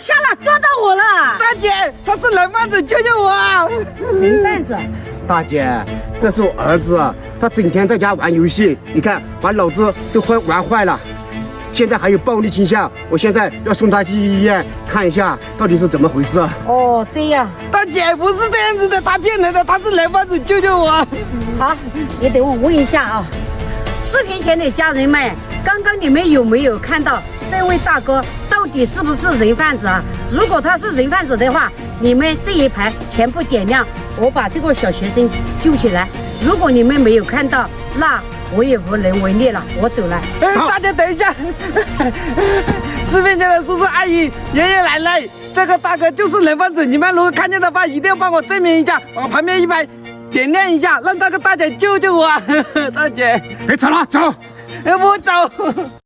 瞎了，抓到我了！大姐，他是人贩子，救救我！人贩子？大姐，这是我儿子，他整天在家玩游戏，你看把脑子都玩坏了，现在还有暴力倾向，我现在要送他去医院看一下到底是怎么回事。哦，这样。大姐不是这样子的，他骗人的，他是人贩子，救救我！好，你等我问一下啊，视频前的家人们，刚刚你们有没有看到这位大哥到底是不是人贩子啊？如果他是人贩子的话，你们这一排全部点亮，我把这个小学生救起来。如果你们没有看到，那我也无能为力了，我走了。大家等一下，视频前的叔叔阿姨、爷爷奶奶，这个大哥就是人贩子，你们如果看见的话，一定要帮我证明一下，往旁边一排点亮一下，让这个大姐救救我。大姐，别走了，走。我走。